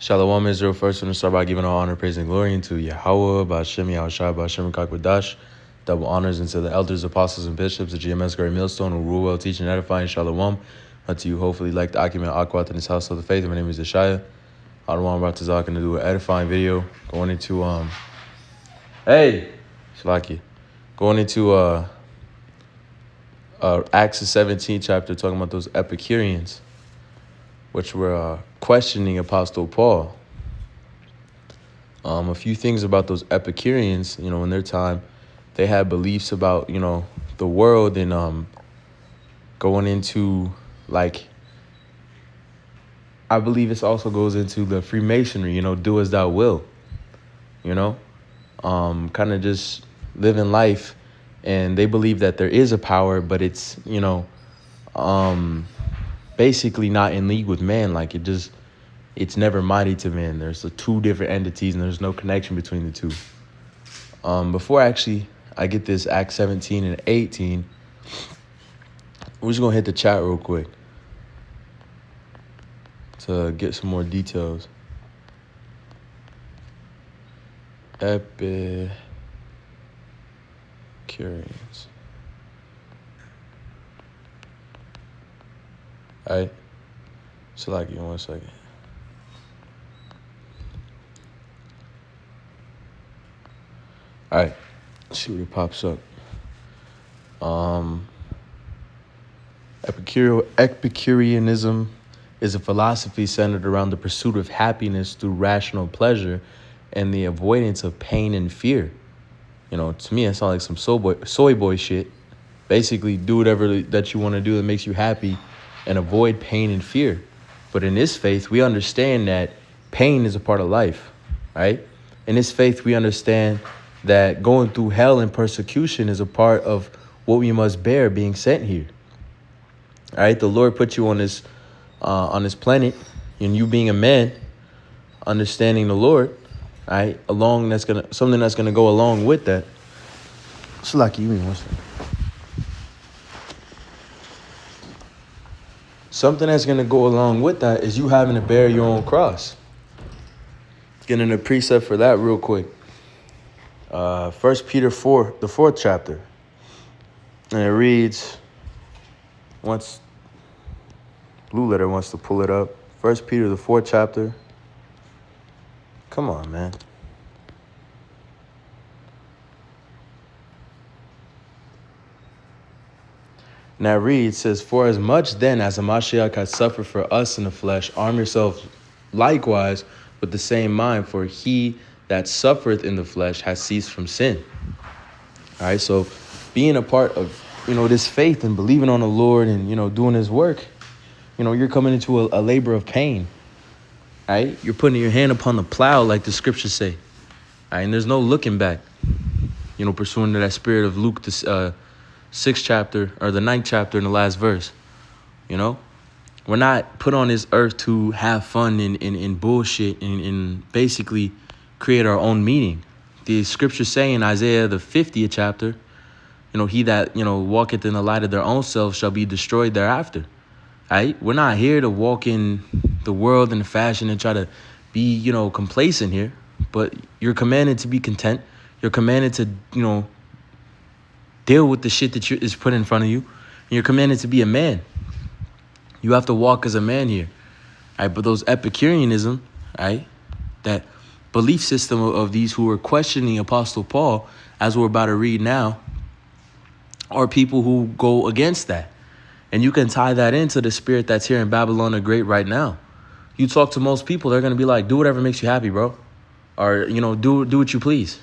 Shalom Israel. First, we're going to start by giving all honor, praise, and glory into Yahweh, Ba'ashem, Yahushua, Ba'ashem, Kakwadash. Double honors into the elders, apostles, and bishops, the GMS Great Millstone, who rule well, teach, and edify. And Shalom unto you. Hopefully, like the Akim Akwat in this house of the faith. My name is Yeshaya. I'm about to talk and do an edifying video going into Shalaki. Going into Acts the 17th chapter, talking about those Epicureans, which were questioning Apostle Paul. A few things about those Epicureans, in their time, they had beliefs about, the world and going into, I believe this also goes into the Freemasonry, do as thou will, kind of just living life. And they believe that there is a power, but it's, basically not in league with man. It's never mighty to man. There's two different entities and there's no connection between the two. Before I get this Acts 17 and 18, we're just going to hit the chat real quick to get some more details. Epicureans. All right. So give me 1 second. All right. Let's see what it pops up. Epicureanism is a philosophy centered around the pursuit of happiness through rational pleasure and the avoidance of pain and fear. To me, it sounds like some soy boy shit. Basically, do whatever that you want to do that makes you happy and avoid pain and fear. But in this faith, we understand that pain is a part of life, right? In this faith, we understand that going through hell and persecution is a part of what we must bear being sent here. All right, the Lord put you on this planet, and you being a man, understanding the Lord, all right, something that's gonna go along with that. Slaki, you mean what's that? Something that's going to go along with that is you having to bear your own cross. Getting a precept for that real quick. 1 Peter 4, the 4th chapter. And it reads, once Blue Letter wants to pull it up. 1 Peter, the 4th chapter. Come on, man. And that reads, says, for as much then as a Mashiach has suffered for us in the flesh, arm yourselves likewise with the same mind, for he that suffereth in the flesh has ceased from sin. All right, so being a part of, this faith and believing on the Lord and, doing his work, you're coming into a labor of pain, right? You're putting your hand upon the plow like the scriptures say, all right? And there's no looking back, pursuing to that spirit of Luke, the 6th chapter or the 9th chapter in the last verse. We're not put on this earth to have fun and bullshit and basically create our own meaning. The scriptures say in Isaiah the 50th chapter, he that walketh in the light of their own self shall be destroyed thereafter. Right? We're not here to walk in the world and the fashion and try to be complacent here, but you're commanded to be content. You're commanded to deal with the shit that is put in front of you. And you're commanded to be a man. You have to walk as a man here. All right, but those Epicureanism, right, that belief system of these who are questioning Apostle Paul, as we're about to read now, are people who go against that. And you can tie that into the spirit that's here in Babylon the Great right now. You talk to most people, they're going to be like, do whatever makes you happy, bro. Or, do what you please.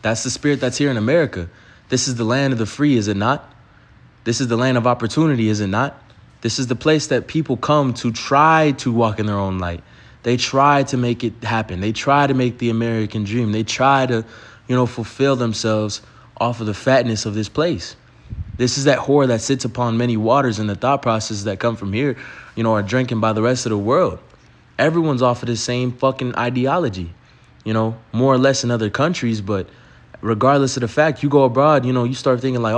That's the spirit that's here in America. This is the land of the free, is it not? This is the land of opportunity, is it not? This is the place that people come to try to walk in their own light. They try to make it happen. They try to make the American dream. They try to, fulfill themselves off of the fatness of this place. This is that whore that sits upon many waters, and the thought processes that come from here, are drinking by the rest of the world. Everyone's off of the same fucking ideology, more or less in other countries, but regardless of the fact, you go abroad, you start thinking like,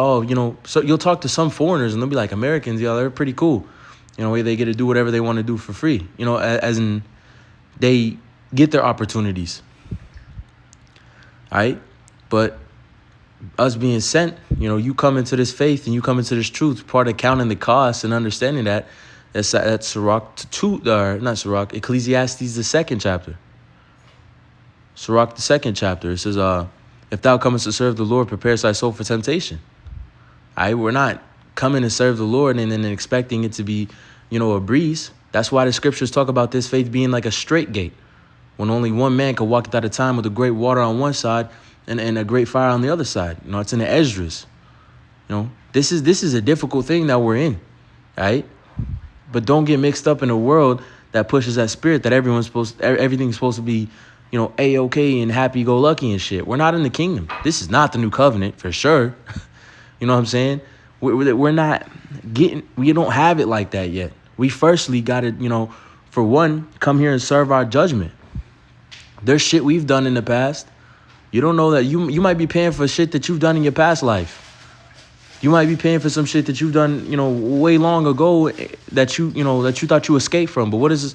so you'll talk to some foreigners and they'll be like, Americans, they're pretty cool. They get to do whatever they want to do for free. As in they get their opportunities. All right. But us being sent, you come into this faith and you come into this truth, part of counting the cost and understanding that's Ecclesiastes, the second chapter. Sirach, the second chapter. It says, if thou comest to serve the Lord, prepare thy soul for temptation. All right. We're not coming to serve the Lord and then expecting it to be, a breeze. That's why the scriptures talk about this faith being like a straight gate, when only one man could walk at a time with a great water on one side and a great fire on the other side. It's in the Esdras. This is a difficult thing that we're in, right? But don't get mixed up in a world that pushes that spirit that everything's supposed to be, A-okay and happy-go-lucky and shit. We're not in the kingdom. This is not the new covenant for sure. You know what I'm saying? We're not we don't have it like that yet. We firstly got to, for one, come here and serve our judgment. There's shit we've done in the past. You don't know that you might be paying for shit that you've done in your past life. You might be paying for some shit that you've done, way long ago that you thought you escaped from. But what does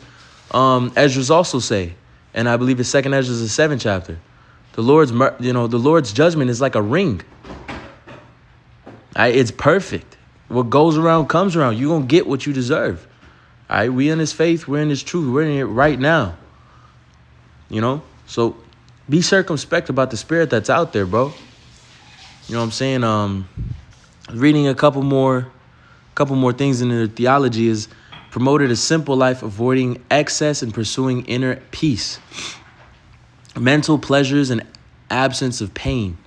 Esdras also say? And I believe it's 2 Esdras, the 7th chapter. The Lord's judgment is like a ring. It's perfect. What goes around comes around. You're going to get what you deserve. All right, we in this faith. We're in this truth. We're in it right now. So be circumspect about the spirit that's out there, bro. You know what I'm saying? Reading a couple more things in the theology is promoted a simple life, avoiding excess and pursuing inner peace, mental pleasures and absence of pain.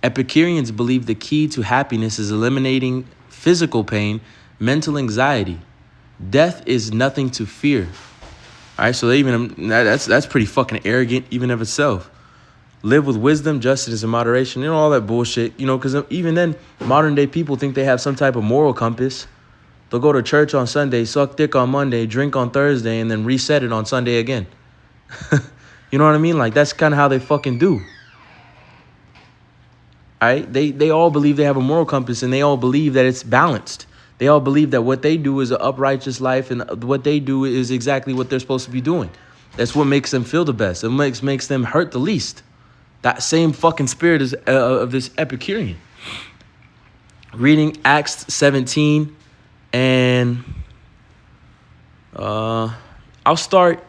Epicureans believe the key to happiness is eliminating physical pain, mental anxiety. Death is nothing to fear. All right, so that's pretty fucking arrogant even of itself. Live with wisdom, justice, and moderation, all that bullshit, because even then, modern day people think they have some type of moral compass. They'll go to church on Sunday, suck dick on Monday, drink on Thursday, and then reset it on Sunday again. You know what I mean? Like, that's kind of how they fucking do. All right, they all believe they have a moral compass, and they all believe that it's balanced. They all believe that what they do is an uprighteous life, and what they do is exactly what they're supposed to be doing. That's what makes them feel the best. It makes them hurt the least. That same fucking spirit is of this Epicurean. Reading Acts 17, and I'll start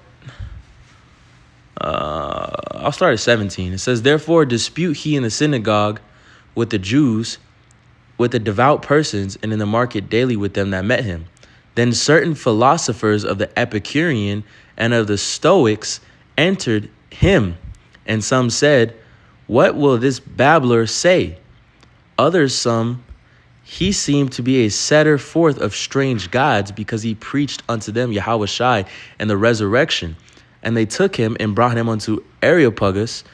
at 17. It says, therefore dispute he in the synagogue with the Jews, with the devout persons, and in the market daily with them that met him. Then certain philosophers of the Epicurean and of the Stoics entered him, and some said, what will this babbler say? Others, some, he seemed to be a setter forth of strange gods, because he preached unto them Yahweh Shai and the resurrection. And they took him and brought him unto Areopagus,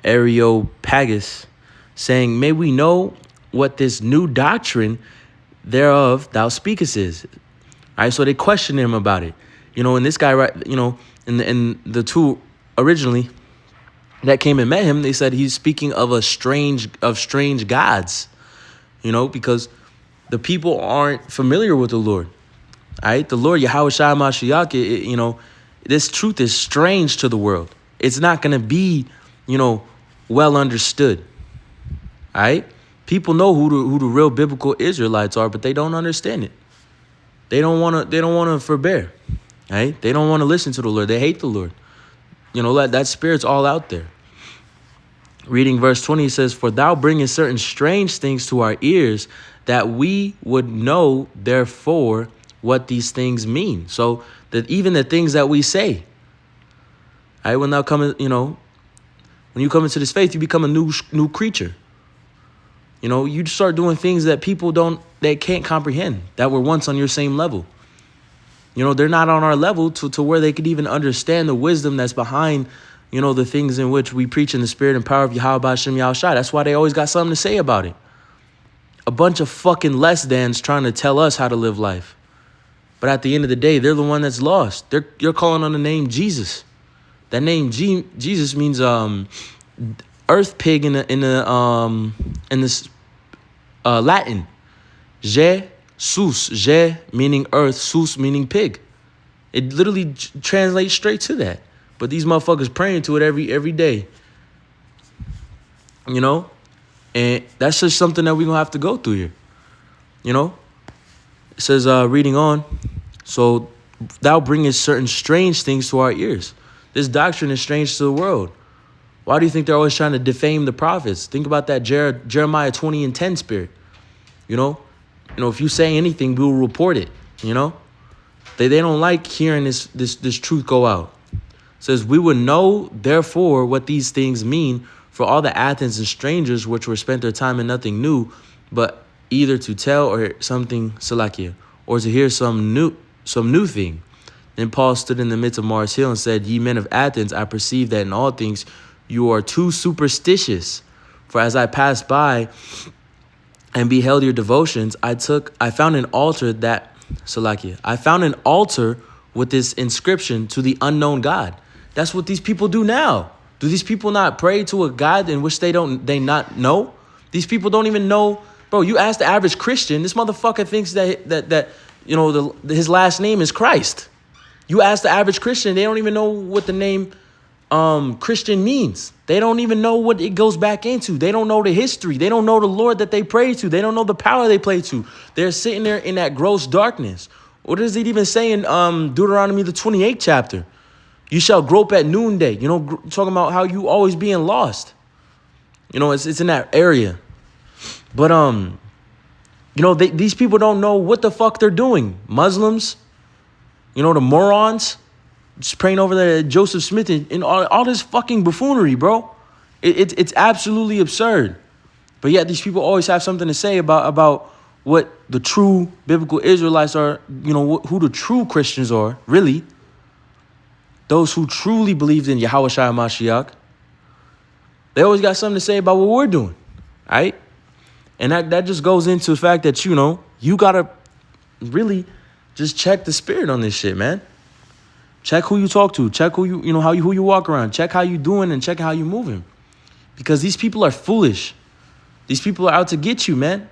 Areopagus, saying, may we know what this new doctrine thereof thou speakest is. All right, so they questioned him about it. And this guy, right, in the two originally that came and met him, they said he's speaking of strange gods, because the people aren't familiar with the Lord. All right, the Lord Yahweh Shai Mashiach, this truth is strange to the world. It's not going to be, well understood. All right, people know who the real biblical Israelites are, but they don't understand it. They don't want to forbear. Right? They don't want to listen to the Lord. They hate the Lord. That spirit's all out there. Reading verse 20, it says, for thou bringest certain strange things to our ears, that we would know therefore what these things mean. So that even the things that we say, right, when thou come, when you come into this faith, you become a new creature. You start doing things that people can't comprehend, that were once on your same level. They're not on our level to where they could even understand the wisdom that's behind, the things in which we preach in the spirit and power of Yahweh B'Shem Yahushua. That's why they always got something to say about it. A bunch of fucking less thans trying to tell us how to live life. But at the end of the day, they're the one that's lost. You're calling on the name Jesus. That name Jesus means earth pig in this Latin. Je, sus, je meaning earth, sus meaning pig. It literally translates straight to that. But these motherfuckers praying to it every day. You know? And that's just something that we're going to have to go through here. You know? It says, reading on, so thou bringest certain strange things to our ears. This doctrine is strange to the world. Why do you think they're always trying to defame the prophets? Think about that Jeremiah 20:10 spirit. You know, if you say anything, we will report it. You know, they don't like hearing this truth go out. It says, we would know, therefore, what these things mean for all the Athens and strangers which were spent their time in nothing new, but either to tell or something Salakia, or to hear some new thing. Then Paul stood in the midst of Mars Hill and said, Ye men of Athens, I perceive that in all things you are too superstitious. For as I passed by and beheld your devotions, I found an altar with this inscription to the unknown God. That's what these people do now. Do these people not pray to a God in which they not know? These people don't even know. Bro, you ask the average Christian, this motherfucker thinks that his last name is Christ. You ask the average Christian, they don't even know what the name Christian means. They don't even know what it goes back into. They don't know the history. They don't know the Lord that they pray to. They don't know the power they pray to. They're sitting there in that gross darkness. What does it even say in Deuteronomy, the 28th chapter? You shall grope at noonday. You know, talking about how you always being lost. You know, it's in that area. But, these people don't know what the fuck they're doing. Muslims, the morons, just praying over the Joseph Smith and all this fucking buffoonery, bro. It's absolutely absurd. But yet these people always have something to say about what the true biblical Israelites are, who the true Christians are, really. Those who truly believed in Yahweh Shai Mashiach. They always got something to say about what we're doing, right? And that just goes into the fact that, you got to really just check the spirit on this shit, man. Check who you talk to. Check who you walk around. Check how you doing and check how you moving. Because these people are foolish. These people are out to get you, man.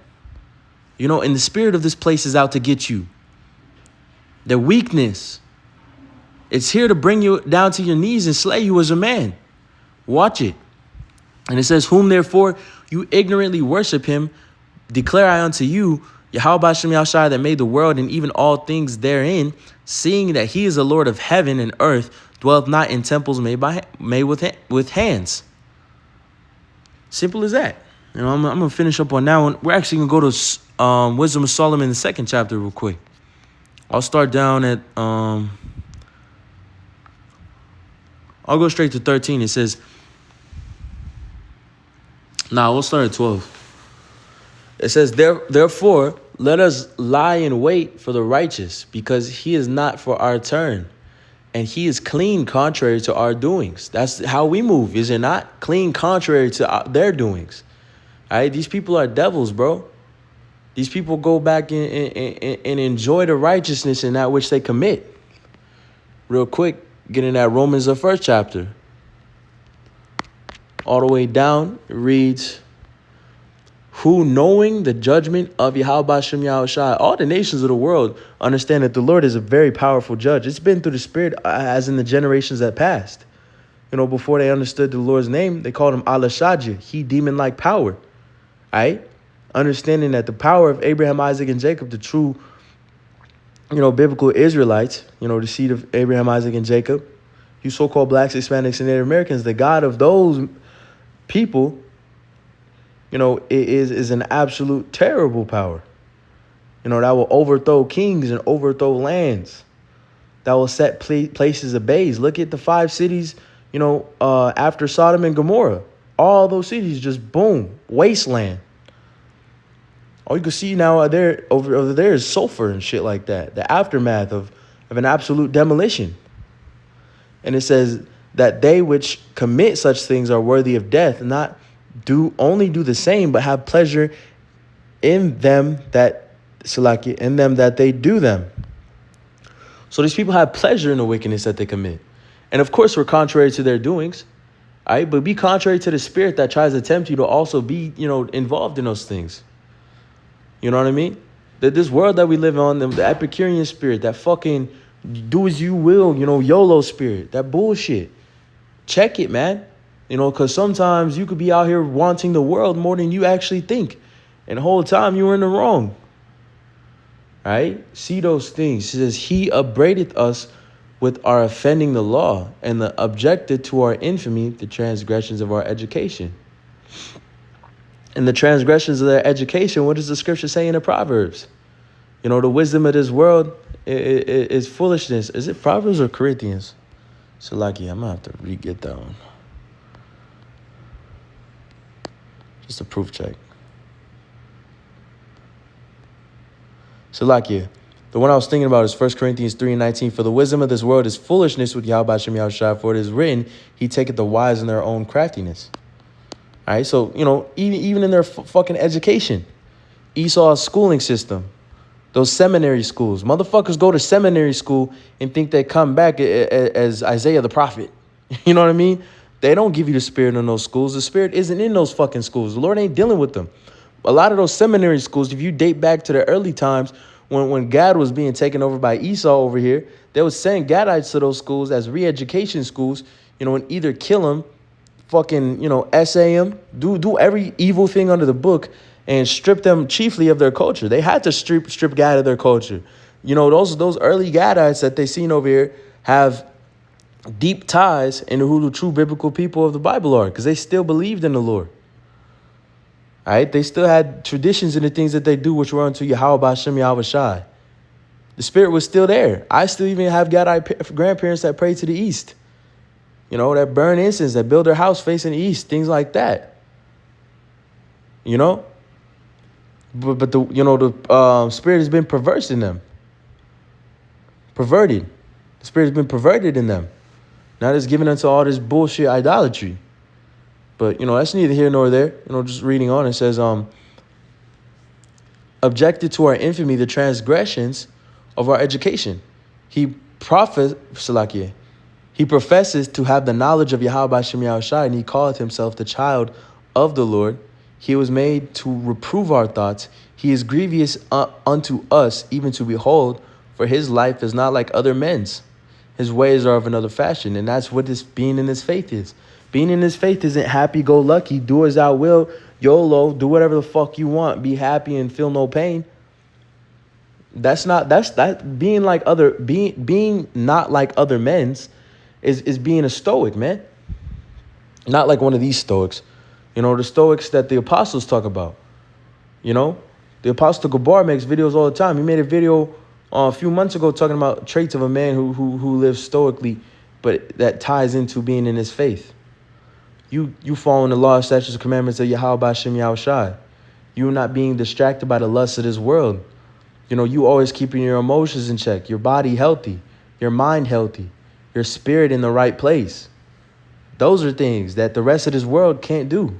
And the spirit of this place is out to get you. Their weakness. It's here to bring you down to your knees and slay you as a man. Watch it. And it says, whom therefore you ignorantly worship him, declare I unto you, Yahweh Bashem Yahshai that made the world and even all things therein, seeing that he is the Lord of heaven and earth, dwelleth not in temples made with hands. Simple as that. I'm going to finish up on that one. We're actually going to go to Wisdom of Solomon, the 2nd chapter real quick. I'll start down at, I'll go straight to 13. It says, we'll start at 12. It says, therefore, let us lie in wait for the righteous, because he is not for our turn, and he is clean contrary to our doings. That's how we move, is it not? Clean contrary to their doings. All right, these people are devils, bro. These people go back and enjoy the righteousness in that which they commit. Real quick, get in that Romans, the 1st chapter. All the way down, it reads, who knowing the judgment of Yahweh Bashem Yahushai, all the nations of the world understand that the Lord is a very powerful judge. It's been through the spirit as in the generations that passed. Before they understood the Lord's name, they called him Allah Shadja, he demon-like power. All right? Understanding that the power of Abraham, Isaac, and Jacob, the true, biblical Israelites, the seed of Abraham, Isaac, and Jacob, you so-called blacks, Hispanics, and Native Americans, the God of those people, is an absolute terrible power. That will overthrow kings and overthrow lands. That will set places ablaze. Look at the 5 cities, after Sodom and Gomorrah. All those cities just boom, wasteland. All you can see now over there is sulfur and shit like that. The aftermath of an absolute demolition. And it says that they which commit such things are worthy of death, not only do the same, but have pleasure in them that they do them. So these people have pleasure in the wickedness that they commit. And of course, we're contrary to their doings. All right, but be contrary to the spirit that tries to tempt you to also be, involved in those things. You know what I mean? That this world that we live on, the Epicurean spirit, that fucking Do as you will, YOLO spirit, that bullshit. Check it, man. Because sometimes you could be out here wanting the world more than you actually think. And the whole time you were in the wrong. Right? See those things. It says, he upbraideth us with our offending the law, and the objected to our infamy, the transgressions of our education. And the transgressions of their education, what does the scripture say in the Proverbs? The wisdom of this world is foolishness. Is it Proverbs or Corinthians? So, I'm going to have to re-get that one. Just a proof check. So, the one I was thinking about is 1 Corinthians 3:19. For the wisdom of this world is foolishness with Yahweh Hashem Yahushua, for it is written, he taketh the wise in their own craftiness. All right, so, even in their fucking education, Esau's schooling system, those seminary schools, motherfuckers go to seminary school and think they come back as Isaiah the prophet. You know what I mean? They don't give you the spirit in those schools. The spirit isn't in those fucking schools. The Lord ain't dealing with them. A lot of those seminary schools, if you date back to the early times when Gad was being taken over by Esau over here, they was sending Gadites to those schools as re-education schools, and either kill them, fucking, essay them, do every evil thing under the book, and strip them chiefly of their culture. They had to strip Gad of their culture. Those early Gadites that they seen over here have deep ties into who the true biblical people of the Bible are, because they still believed in the Lord. All right, they still had traditions in the things that they do, which were unto Yahweh Hashem Yahweh Shai. The spirit was still there. I still even have Gadite grandparents that pray to the east. That burn incense, that build their house facing the east, things like that. But the spirit has been perverse in them. Perverted. The spirit has been perverted in them. Now it's given unto all this bullshit idolatry. But, that's neither here nor there. Just reading on, it says, objected to our infamy, the transgressions of our education. He professes to have the knowledge of Yahweh Hashem Yahushua, and he calleth himself the child of the Lord. He was made to reprove our thoughts. He is grievous unto us, even to behold, for his life is not like other men's. His ways are of another fashion, and that's what this being in his faith is. Being in his faith isn't happy-go-lucky, do as thou will, YOLO, do whatever the fuck you want, be happy and feel no pain. Being not like other men's is being a stoic, man. Not like one of these stoics. The stoics that the apostles talk about. The apostle Gabar makes videos all the time. He made a video a few months ago talking about traits of a man who lives stoically, but that ties into being in his faith. You following the law, statutes, and commandments of Yahweh Hashem Yahushua. You not being distracted by the lusts of this world. You always keeping your emotions in check, your body healthy, your mind healthy, your spirit in the right place. Those are things that the rest of this world can't do.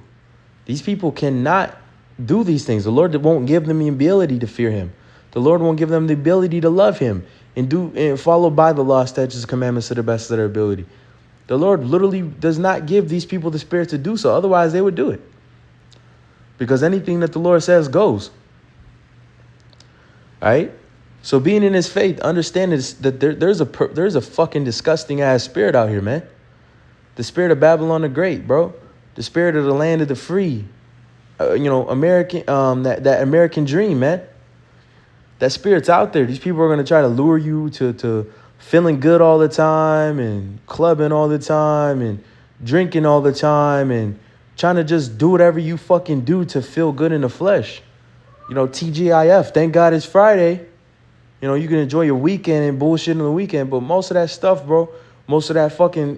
These people cannot do these things. The Lord won't give them the ability to fear him. The Lord won't give them the ability to love him and follow by the law, statutes, and commandments to the best of their ability. The Lord literally does not give these people the spirit to do so. Otherwise, they would do it. Because anything that the Lord says goes. All right? So being in his faith, understand that there's a fucking disgusting ass spirit out here, man. The spirit of Babylon the Great, bro. The spirit of the land of the free. American, that American dream, man. That spirit's out there. These people are going to try to lure you to feeling good all the time and clubbing all the time and drinking all the time and trying to just do whatever you fucking do to feel good in the flesh. TGIF, thank God it's Friday. You can enjoy your weekend and bullshit on the weekend, but most of that stuff, bro, most of that fucking,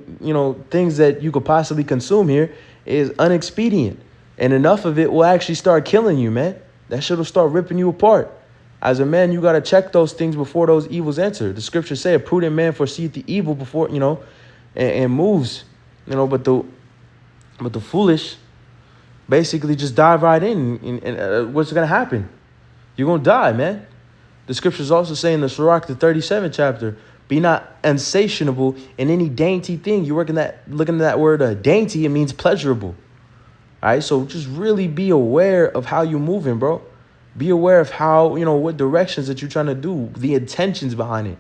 things that you could possibly consume here is unexpedient. And enough of it will actually start killing you, man. That shit will start ripping you apart. As a man, you got to check those things before those evils enter. The scriptures say a prudent man foreseeth the evil before, and moves, but the foolish basically just dive right in. And what's going to happen? You're going to die, man. The scriptures also say in the Sirach, the 37th chapter, be not insatiable in any dainty thing. You're looking at that word dainty, it means pleasurable. All right, so just really be aware of how you're moving, bro. Be aware of how, what directions that you're trying to do, the intentions behind it.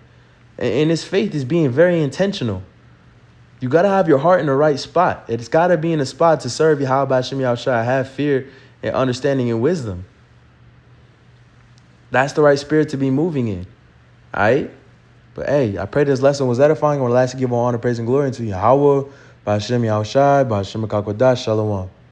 And this faith is being very intentional. You got to have your heart in the right spot. It's got to be in a spot to serve Yahweh Hashem Yahushua, have fear and understanding and wisdom. That's the right spirit to be moving in. All right? But hey, I pray this lesson was edifying. I want to lastly give all honor, praise, and glory unto Yahweh, B'Hashem Yahushua, B'Hashem HaKakodash, Shalom.